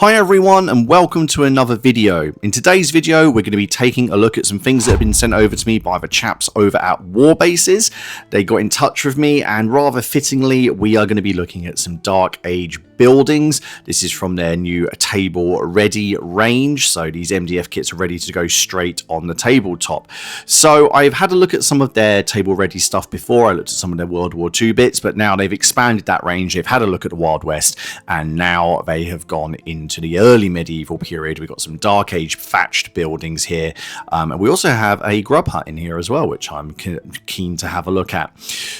Hi everyone and welcome to another video. In today's video we're going to be taking a look at some things that have been sent over to me by the chaps over at Warbases. They got in touch with me and rather fittingly we are going to be looking at some Dark Age buildings. This is from their new table ready range, so these MDF kits are ready to go straight on the tabletop. So I've had a look at some of their table ready stuff before. I looked at some of their World War II bits, but now they've expanded that range. They've had a look at the Wild West and now they have gone into the early medieval period. We've got some Dark Age thatched buildings here, and we also have a grub hut in here as well, which I'm keen to have a look at.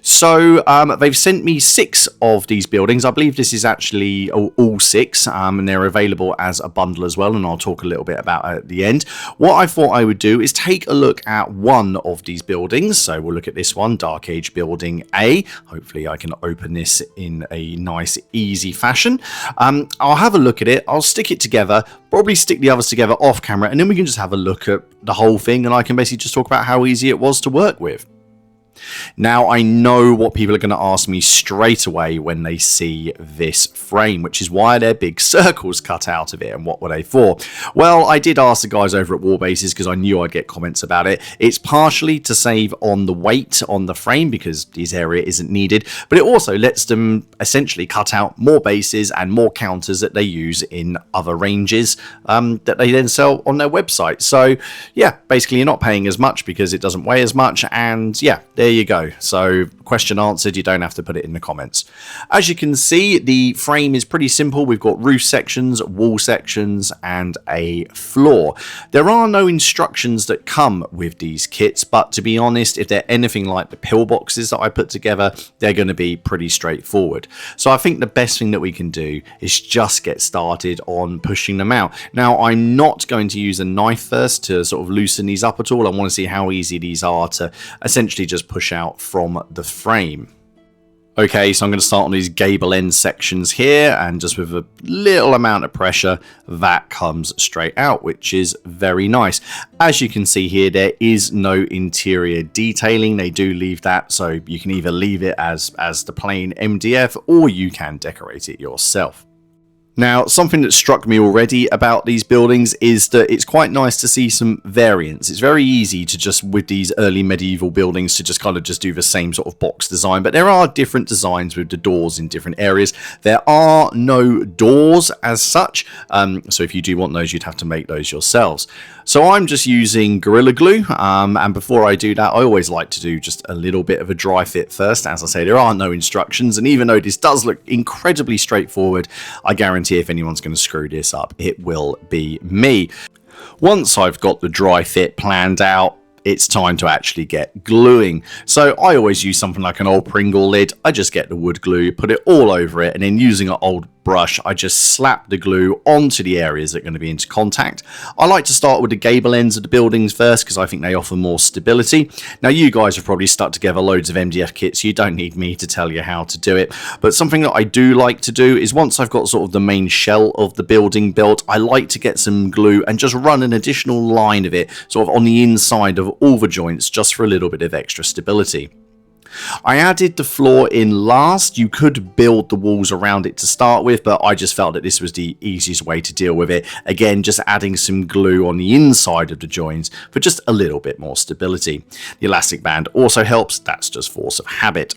So they've sent me 6 of these buildings. I believe this is actually all 6, and they're available as a bundle as well, and I'll talk a little bit about it at the end. What I thought I would do is take a look at one of these buildings. So we'll look at this one, Dark Age Building A. Hopefully I can open this in a nice easy fashion. I'll have a look at it, I'll stick it together, probably stick the others together off camera, and then we can just have a look at the whole thing and I can basically just talk about how easy it was to work with. Now, I know what people are going to ask me straight away when they see this frame, which is why there are big circles cut out of it and what were they for? Well, I did ask the guys over at Warbases because I knew I'd get comments about it. It's partially to save on the weight on the frame because this area isn't needed, but it also lets them essentially cut out more bases and more counters that they use in other ranges that they then sell on their website. So yeah, basically you're not paying as much because it doesn't weigh as much, and yeah, there you go. So question answered, you don't have to put it in the comments. As you can see, the frame is pretty simple. We've got roof sections, wall sections, and a floor. There are no instructions that come with these kits, but to be honest, if they're anything like the pillboxes that I put together, they're going to be pretty straightforward. So I think the best thing that we can do is just get started on pushing them out. Now, I'm not going to use a knife first to sort of loosen these up at all. I want to see how easy these are to essentially just push out from the frame. Okay, so I'm going to start on these gable end sections here, and just with a little amount of pressure that comes straight out, which is very nice. As you can see here, there is no interior detailing. They do leave that, so you can either leave it as the plain MDF or you can decorate it yourself. Now, something that struck me already about these buildings is that it's quite nice to see some variance. It's very easy to just, with these early medieval buildings, to just kind of just do the same sort of box design, but there are different designs with the doors in different areas. There are no doors as such, so if you do want those, you'd have to make those yourselves. So I'm just using Gorilla Glue, and before I do that, I always like to do just a little bit of a dry fit first. As I say, there are no instructions, and even though this does look incredibly straightforward, I guarantee if anyone's going to screw this up, it will be me. Once I've got the dry fit planned out, it's time to actually get gluing. So I always use something like an old Pringle lid. I just get the wood glue, put it all over it, and then using an old brush, I just slap the glue onto the areas that are going to be into contact. I like to start with the gable ends of the buildings first because I think they offer more stability. Now, you guys have probably stuck together loads of MDF kits. You don't need me to tell you how to do it. But something that I do like to do is once I've got sort of the main shell of the building built, I like to get some glue and just run an additional line of it sort of on the inside of all the joints just for a little bit of extra stability. I added the floor in last. You could build the walls around it to start with, but I just felt that this was the easiest way to deal with it. Again, just adding some glue on the inside of the joints for just a little bit more stability. The elastic band also helps. That's just force of habit.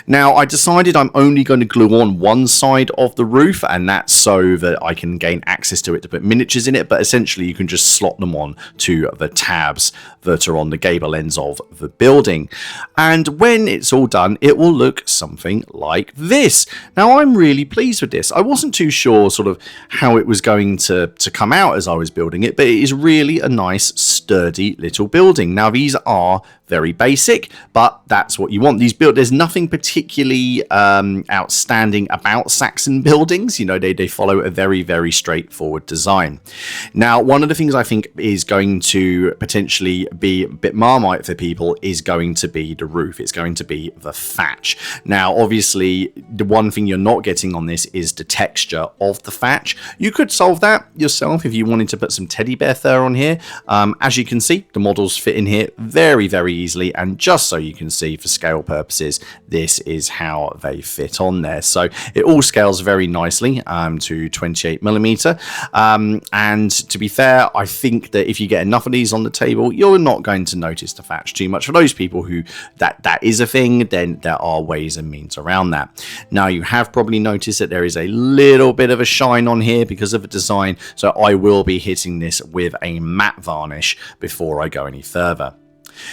Now, I decided I'm only going to glue on one side of the roof, and that's so that I can gain access to it to put miniatures in it, but essentially you can just slot them on to the tabs that are on the gable ends of the building. And when it's all done, it will look something like this. Now, I'm really pleased with this. I wasn't too sure sort of how it was going to come out as I was building it, but it is really a nice, sturdy little building. Now, these are very basic, but that's what you want. There's nothing particularly outstanding about Saxon buildings. You know, they follow a very, very straightforward design. Now, one of the things I think is going to potentially be a bit Marmite for people is going to be the roof. It's going to be the thatch. Now, obviously, the one thing you're not getting on this is the texture of the thatch. You could solve that yourself if you wanted to put some teddy bear fur on here. As you can see, the models fit in here very, very easily. And just so you can see for scale purposes, this is how they fit on there. So it all scales very nicely to 28mm. And to be fair, I think that if you get enough of these on the table, you're not going to notice the thatch too much. For those people who that is a thing, then there are ways and means around that. Now, you have probably noticed that there is a little bit of a shine on here because of the design, so I will be hitting this with a matte varnish before I go any further.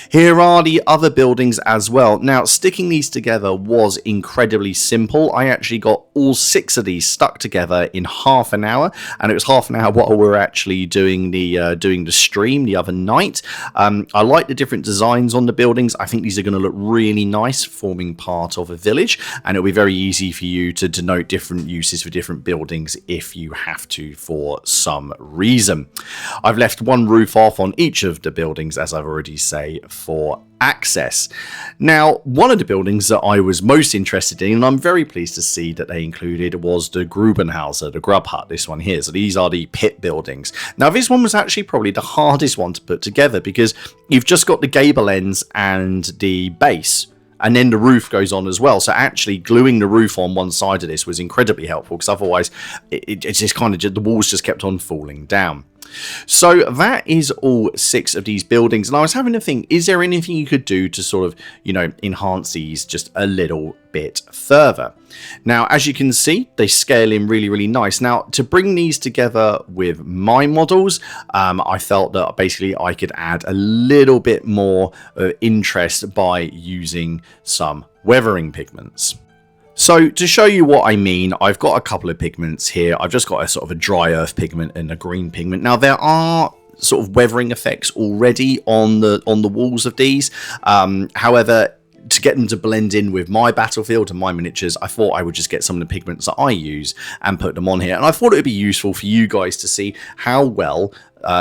Here are the other buildings as well. Now, sticking these together was incredibly simple. I actually got all 6 of these stuck together in half an hour, and it was half an hour while we were actually doing the stream the other night. I like the different designs on the buildings. I think these are going to look really nice forming part of a village, and it'll be very easy for you to denote different uses for different buildings if you have to for some reason. I've left one roof off on each of the buildings, as I've already said, for access. Now, one of the buildings that I was most interested in, and I'm very pleased to see that they included, was the Grubenhauser, the grub hut, this one here. So these are the pit buildings. Now, this one was actually probably the hardest one to put together because you've just got the gable ends and the base, and then the roof goes on as well. So actually gluing the roof on one side of this was incredibly helpful, because otherwise it's just kind of the walls just kept on falling down. So that is all 6 of these buildings, and I was having to think, is there anything you could do to sort of, enhance these just a little bit further? Now, as you can see, they scale in really, really nice. Now, to bring these together with my models, I felt that basically I could add a little bit more interest by using some weathering pigments. So to show you what I mean, I've got a couple of pigments here. I've just got a sort of a dry earth pigment and a green pigment. Now, there are sort of weathering effects already on the walls of these. However, to get them to blend in with my battlefield and my miniatures, I thought I would just get some of the pigments that I use and put them on here. And I thought it would be useful for you guys to see how well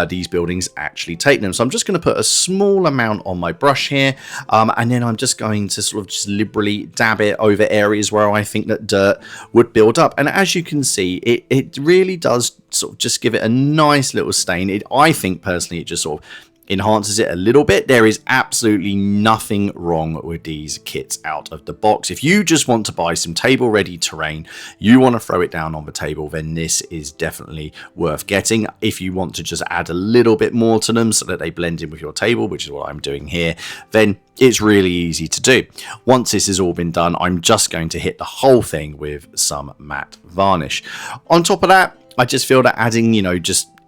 these buildings actually take them. So I'm just going to put a small amount on my brush here, and then I'm just going to sort of just liberally dab it over areas where I think that dirt would build up. And as you can see, it really does sort of just give it a nice little stain. I think personally it just sort of enhances it a little bit. There is absolutely nothing wrong with these kits out of the box. If you just want to buy some table ready terrain, you want to throw it down on the table, then this is definitely worth getting. If you want to just add a little bit more to them so that they blend in with your table, which is what I'm doing here, then it's really easy to do. Once this has all been done, I'm just going to hit the whole thing with some matte varnish. On top of that, I just feel that adding,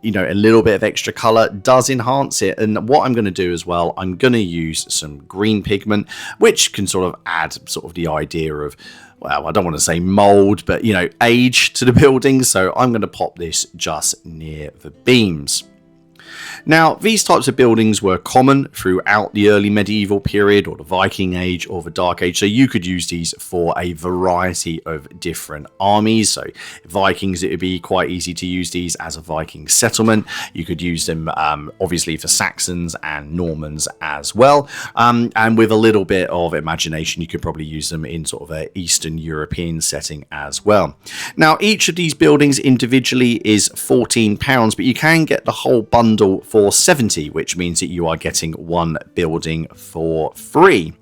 a little bit of extra color does enhance it. And what I'm going to do as well, I'm going to use some green pigment, which can sort of add sort of the idea of, well, I don't want to say mold, but age to the building. So I'm going to pop this just near the beams. Now, these types of buildings were common throughout the early medieval period, or the Viking Age, or the Dark Age, so you could use these for a variety of different armies. So Vikings, it would be quite easy to use these as a Viking settlement. You could use them obviously for Saxons and Normans as well, and with a little bit of imagination you could probably use them in sort of an Eastern European setting as well. Now, each of these buildings individually is £14, but you can get the whole bundle for 70, which means that you are getting one building for free.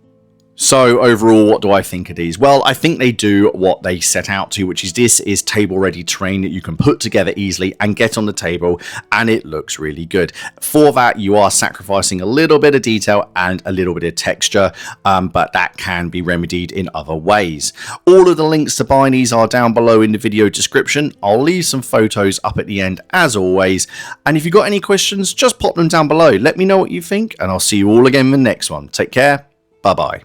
So overall, what do I think of these? Well, I think they do what they set out to, which is this is table ready terrain that you can put together easily and get on the table, and it looks really good. For that, you are sacrificing a little bit of detail and a little bit of texture, but that can be remedied in other ways. All of the links to buy these are down below in the video description. I'll leave some photos up at the end as always, and if you've got any questions, just pop them down below. Let me know what you think, and I'll see you all again in the next one. Take care. Bye bye.